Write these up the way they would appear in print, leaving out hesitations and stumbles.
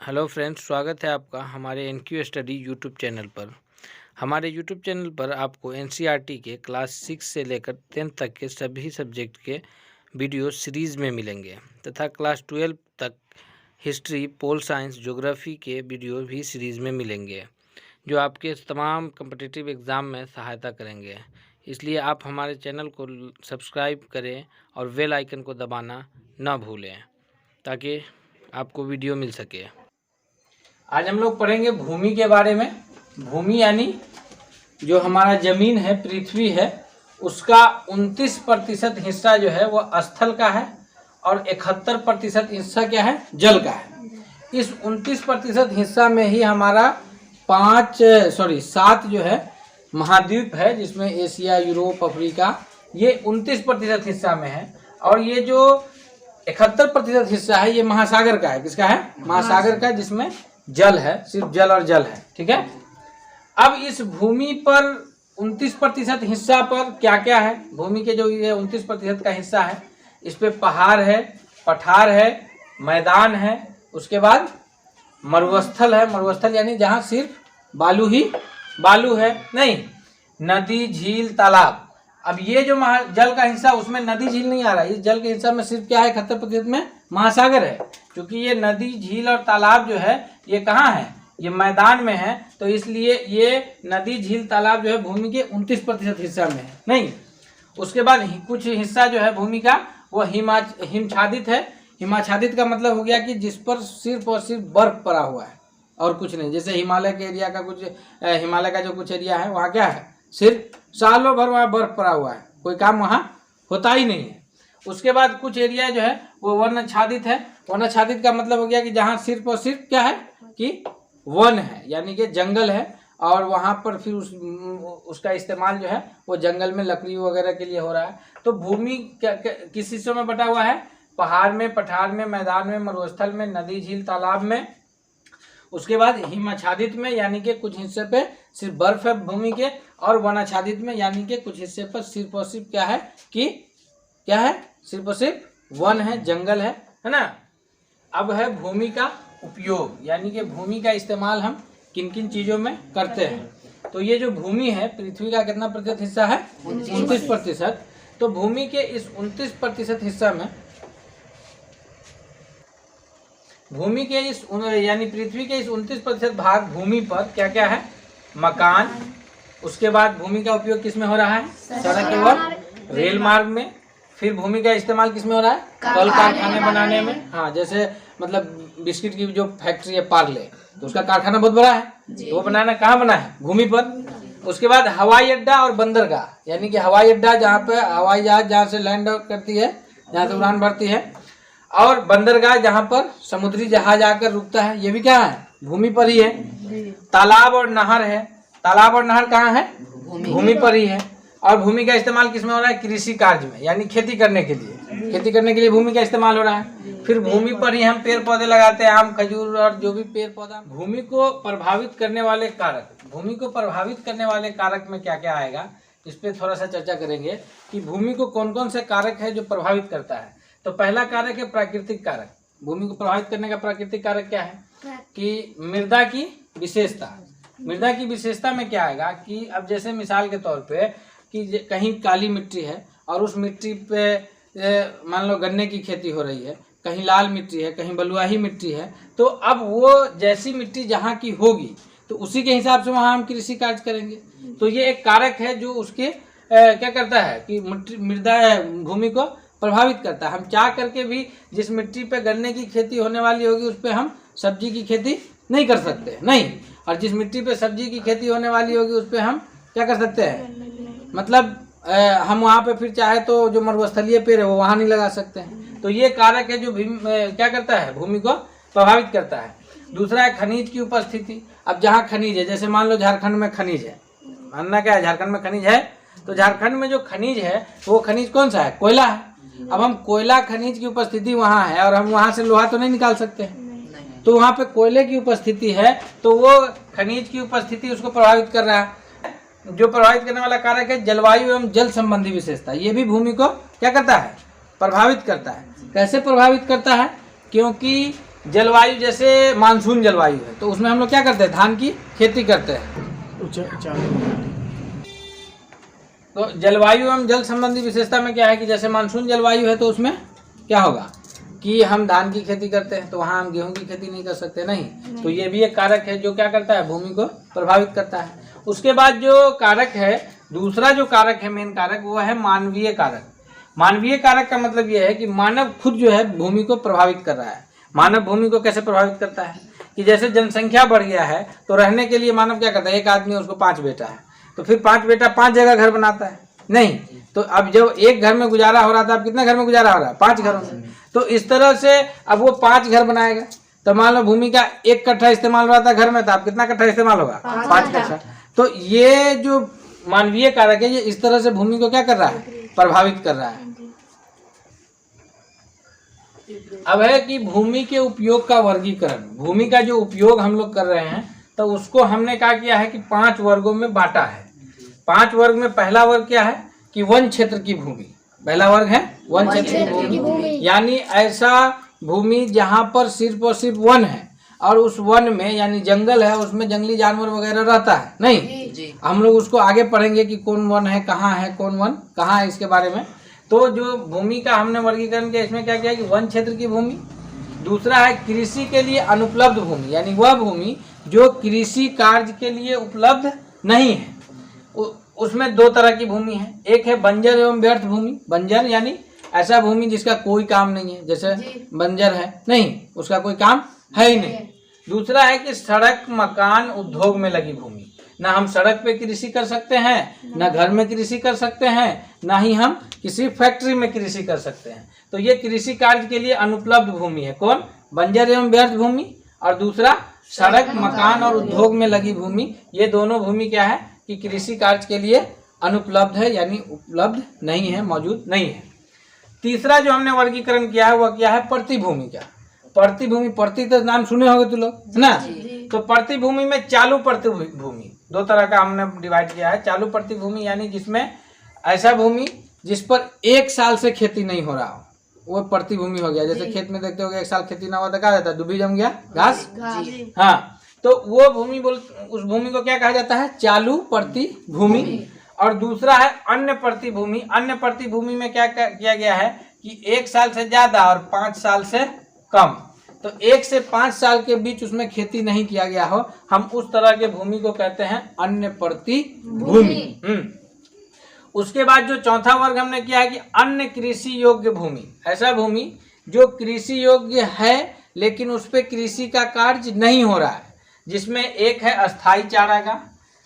Hello friends, स्वागत है आपका हमारे एनक्यू स्टडी यूट्यूब चैनल पर। हमारे यूट्यूब चैनल पर आपको एनसीईआरटी के क्लास 6 से लेकर 10th तक के सभी सब्जेक्ट के वीडियो सीरीज़ में मिलेंगे तथा क्लास 12 तक हिस्ट्री, पोल साइंस, ज्योग्राफी के वीडियो भी सीरीज़ में मिलेंगे जो आपके तमाम कम्पिटिटिव एग्ज़ाम में सहायता करेंगे। इसलिए आप हमारे चैनल को सब्सक्राइब करें और बेल आइकन को दबाना ना भूलें ताकि आपको वीडियो मिल सके। आज हम लोग पढ़ेंगे भूमि के बारे में। भूमि यानी जो हमारा ज़मीन है, पृथ्वी है, उसका 29% हिस्सा जो है वो स्थल का है और 71% हिस्सा क्या है, जल का है। इस 29% हिस्सा में ही हमारा 7 जो है महाद्वीप है, जिसमें एशिया, यूरोप, अफ्रीका, ये 29% हिस्सा में है। और ये जो 71% हिस्सा है ये महासागर का है। किसका है? महासागर का, जिसमें जल है, सिर्फ जल और जल है। ठीक है। अब इस भूमि पर 29% हिस्सा पर क्या क्या है? भूमि के जो ये 29% का हिस्सा है, इस पे पहाड़ है, पठार है, मैदान है, उसके बाद मरुस्थल है। मरुस्थल यानी जहाँ सिर्फ बालू ही बालू है, नहीं नदी, झील, तालाब। अब ये जो जल का हिस्सा, उसमें नदी, झील नहीं आ रहा है। इस जल के हिस्सा में सिर्फ क्या है, 71% में महासागर है। क्योंकि ये नदी, झील और तालाब जो है ये कहाँ है, ये मैदान में है, तो इसलिए ये नदी, झील, तालाब जो है भूमि के 29% हिस्सा में है। नहीं, उसके बाद कुछ हिस्सा जो है भूमि का वो हिमच्छादित है। हिमाच्छादित का मतलब हो गया कि जिस पर सिर्फ और सिर्फ बर्फ पड़ा हुआ है और कुछ नहीं। जैसे हिमालय के एरिया का हिमालय का जो कुछ एरिया है वहाँ क्या है, सिर्फ सालों भर वहाँ बर्फ पड़ा हुआ है, कोई काम वहाँ होता ही नहीं है। उसके बाद कुछ एरिया जो है वो वनाच्छादित है। वनाच्छादित का मतलब हो गया कि जहाँ सिर्फ और सिर्फ क्या है कि वन है, यानी कि जंगल है, और वहाँ पर फिर उसका इस्तेमाल जो है वो जंगल में लकड़ी वगैरह के लिए हो रहा है। तो भूमि किस हिस्सों में बटा हुआ है? पहाड़ में, पठार में, मैदान में, मरुस्थल में, नदी, झील, तालाब में। उसके बाद हिमाच्छादित में, यानी कि कुछ हिस्से पे सिर्फ बर्फ है भूमि के, और वनाच्छादित में यानी कि कुछ हिस्से पर सिर्फ और सिर्फ क्या है कि क्या है, सिर्फ और सिर्फ वन है, जंगल है ना। अब है भूमि का उपयोग, यानी कि भूमि का इस्तेमाल हम किन किन चीजों में करते हैं। तो ये जो भूमि है, पृथ्वी का कितना प्रतिशत हिस्सा है? 29%। तो भूमि के इस 29% हिस्सा में, भूमि के इस यानी पृथ्वी के इस 29% भाग भूमि पर क्या क्या है? मकान। उसके बाद भूमि का उपयोग किस में हो रहा है? सड़क एवं रेल मार्ग में। फिर भूमि का इस्तेमाल किस में हो रहा है? कल कारखाने बनाने में। हाँ, जैसे मतलब बिस्किट की जो फैक्ट्री है पार्ले, तो उसका कारखाना बहुत बड़ा है, तो वो बनाना कहाँ बना है? भूमि पर। उसके बाद हवाई अड्डा और बंदरगाह, यानी कि हवाई अड्डा जहाँ पे हवाई जहाज जहाँ से लैंड करती है, जहाँ से उड़ान भरती है, और बंदरगाह जहाँ पर समुद्री जहाज आकर रुकता है, ये भी क्या है? भूमि पर ही है। तालाब और नहर है। तालाब और नहर कहाँ है? भूमि पर ही है। और भूमि का इस्तेमाल किसमें हो रहा है? कृषि कार्य में, यानी खेती करने के लिए। खेती करने के लिए भूमि का इस्तेमाल हो रहा है। फिर भूमि पर ही हम पेड़ पौधे लगाते हैं, आम, खजूर और जो भी पेड़ पौधा। भूमि को प्रभावित करने वाले कारक, भूमि को प्रभावित करने वाले कारक में क्या क्या आएगा, इस पर थोड़ा सा चर्चा करेंगे कि भूमि को कौन कौन से कारक है जो प्रभावित करता है। तो पहला कारक है प्राकृतिक कारक। भूमि को प्रभावित करने का प्राकृतिक कारक क्या है कि मृदा की विशेषता। मृदा की विशेषता में क्या आएगा कि अब जैसे मिसाल के तौर पे कि कहीं काली मिट्टी है और उस मिट्टी पे मान लो गन्ने की खेती हो रही है, कहीं लाल मिट्टी है, कहीं बलुआही मिट्टी है, तो अब वो जैसी मिट्टी जहाँ की होगी तो उसी के हिसाब से वहाँ हम कृषि कार्य करेंगे। तो ये एक कारक है जो उसके क्या करता है कि मृदा भूमि को प्रभावित करता है। हम चाह करके भी जिस मिट्टी पे गन्ने की खेती होने वाली होगी उस पर हम सब्जी की खेती नहीं कर सकते, नहीं। और जिस मिट्टी पे सब्जी की खेती होने वाली होगी उस पर हम क्या कर सकते हैं, मतलब हम वहाँ पे फिर चाहे तो जो मरुस्थलीय पेड़ है वो वहाँ नहीं लगा सकते हैं। तो ये कारक है जो क्या करता है, भूमि को प्रभावित करता है। दूसरा है खनिज की उपस्थिति। अब जहाँ खनिज है, जैसे मान लो झारखंड में खनिज है, मानना क्या है, झारखंड में खनिज है, तो झारखंड में जो खनिज है वो खनिज कौन सा है? कोयला है। अब हम कोयला खनिज की उपस्थिति वहाँ है और हम वहाँ से लोहा तो नहीं निकाल सकते हैं, तो वहाँ पे कोयले की उपस्थिति है, तो वो खनिज की उपस्थिति उसको प्रभावित कर रहा है। जो प्रभावित करने वाला कारक है जलवायु एवं जल संबंधी विशेषता, ये भी भूमि को क्या करता है? प्रभावित करता है। कैसे प्रभावित करता है? क्योंकि जलवायु जैसे मानसून जलवायु है तो उसमें हम लोग क्या करते हैं, धान की खेती करते हैं। तो जलवायु एवं जल संबंधी विशेषता में क्या है कि जैसे मानसून जलवायु है तो उसमें क्या होगा कि हम धान की खेती करते हैं, तो वहाँ हम गेहूं की खेती नहीं कर सकते, नहीं। तो ये भी एक कारक है जो क्या करता है, भूमि को प्रभावित करता है। उसके बाद जो कारक है, दूसरा जो कारक है, मेन कारक, वो है मानवीय कारक। मानवीय कारक का मतलब ये है कि मानव खुद जो है भूमि को प्रभावित कर रहा है। मानव भूमि को कैसे प्रभावित करता है कि जैसे जनसंख्या बढ़ गया है तो रहने के लिए मानव क्या करता है, एक आदमी उसको 5 बेटा है तो फिर 5 बेटा 5 जगह घर बनाता है, नहीं। तो अब जब एक घर में गुजारा हो रहा था, अब कितने घर में गुजारा हो रहा है, 5 घरों में। तो इस तरह से अब वो 5 घर बनाएगा, तो मान लो भूमि का 1 कट्ठा इस्तेमाल हो रहा था घर में, तो अब कितना कट्ठा इस्तेमाल होगा, 5 कट्ठा। तो ये जो मानवीय कारक है ये इस तरह से भूमि को क्या कर रहा है, प्रभावित कर रहा है। अब है कि भूमि के उपयोग का वर्गीकरण। भूमि का जो उपयोग हम लोग कर रहे हैं तो उसको हमने क्या किया है कि 5 वर्गों में बांटा है। 5 वर्ग में पहला वर्ग क्या है कि वन क्षेत्र की भूमि। पहला वर्ग है वन क्षेत्र की भूमि, यानी ऐसा भूमि जहाँ पर सिर्फ और सिर्फ वन है और उस वन में यानी जंगल है, उसमें जंगली जानवर वगैरह रहता है, नहीं जी। हम लोग उसको आगे पढ़ेंगे कि कौन वन है, कहाँ है, कौन वन कहाँ है, इसके बारे में। तो जो भूमि का हमने वर्गीकरण किया, इसमें क्या किया कि वन क्षेत्र की भूमि। दूसरा है कृषि के लिए अनुपलब्ध भूमि, यानी वह भूमि जो कृषि कार्य के लिए उपलब्ध नहीं है। उसमें 2 तरह की भूमि है, एक है बंजर एवं व्यर्थ भूमि। बंजर यानी ऐसा भूमि जिसका कोई काम नहीं है, जैसे बंजर है, नहीं, उसका कोई काम है ही नहीं। दूसरा है कि सड़क, मकान, उद्योग में लगी भूमि। ना हम सड़क पे कृषि कर सकते हैं, ना घर में कृषि कर सकते हैं, ना ही हम किसी फैक्ट्री में कृषि कर सकते हैं। तो ये कृषि कार्य के लिए अनुपलब्ध भूमि है। कौन, बंजर एवं व्यर्थ भूमि, और दूसरा सड़क, मकान और उद्योग में लगी भूमि। ये दोनों भूमि क्या है कि कृषि कार्य के लिए अनुपलब्ध है, यानी उपलब्ध नहीं है, मौजूद नहीं है। तीसरा जो हमने वर्गीकरण किया है वह क्या है, प्रतिभूमि का। प्रतिभूमि, प्रति तो नाम सुने होंगे तुम लोग, है ना। तो प्रतिभूमि में चालू प्रतिभूमि 2 तरह का हमने डिवाइड किया है। चालू प्रतिभूमि यानी जिसमें ऐसा भूमि जिस पर 1 साल से खेती नहीं हो रहा हो, वो प्रतिभूमि हो गया। जैसे खेत में देखते हो 1 साल खेती ना हुआ तो क्या जाता है, दुबी जम गया, घास। हाँ, तो वो भूमि उस भूमि को क्या कहा जाता है, चालू प्रतिभूमि। और दूसरा है अन्य प्रतिभूमि। अन्य प्रतिभूमि में क्या किया गया है कि 1 साल से ज्यादा और 5 साल से कम, तो 1 से 5 साल के बीच उसमें खेती नहीं किया गया हो, हम उस तरह के भूमि को कहते हैं अन्य प्रतिभूमि। उसके बाद जो चौथा वर्ग हमने किया है कि अन्य कृषि योग्य भूमि। ऐसा भूमि जो कृषि योग्य है लेकिन उस पर कृषि का कार्य नहीं हो रहा है, जिसमें एक है अस्थायी चारागाह,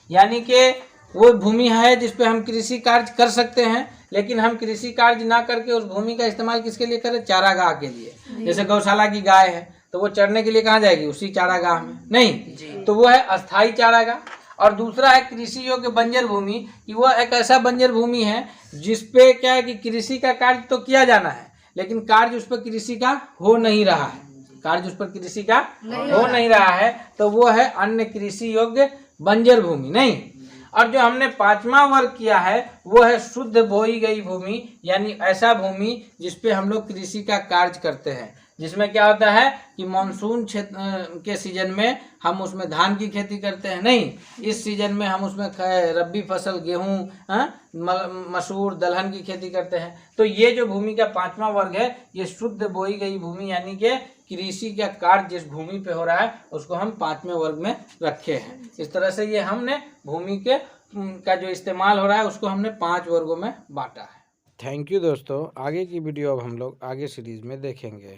यानी कि वो भूमि है जिस पे हम कृषि कार्य कर सकते हैं लेकिन हम कृषि कार्य ना करके उस भूमि का इस्तेमाल किसके लिए करें, चारागाह के लिए। जैसे गौशाला की गाय है तो वो चरने के लिए कहाँ जाएगी, उसी चारागाह में, नहीं। तो वो है अस्थायी चारागाह। और दूसरा है कृषि योग्य बंजर भूमि, कि वह एक ऐसा बंजर भूमि है जिसपे क्या है कि कृषि का कार्य तो किया जाना है लेकिन कार्य उस पर कृषि का हो नहीं रहा है, कार्य उस पर कृषि का हो नहीं रहा है, तो वो है अन्य कृषि योग्य बंजर भूमि, नहीं। और जो हमने 5वां वर्ग किया है वो है शुद्ध बोई गई भूमि, यानी ऐसा भूमि जिसपे हम लोग कृषि का कार्य करते हैं, जिसमें क्या होता है कि मानसून के सीजन में हम उसमें धान की खेती करते हैं, नहीं, इस सीजन में हम उसमें रबी फसल गेहूं, मसूर, दलहन की खेती करते हैं। तो ये जो भूमि का 5वां वर्ग है ये शुद्ध बोई गई भूमि, यानी कि कृषि का कार्य जिस भूमि पे हो रहा है उसको हम 5वें वर्ग में रखे हैं। इस तरह से ये हमने भूमि का जो इस्तेमाल हो रहा है उसको हमने 5 वर्गों में बांटा है। थैंक यू दोस्तों, आगे की वीडियो अब हम लोग आगे सीरीज में देखेंगे।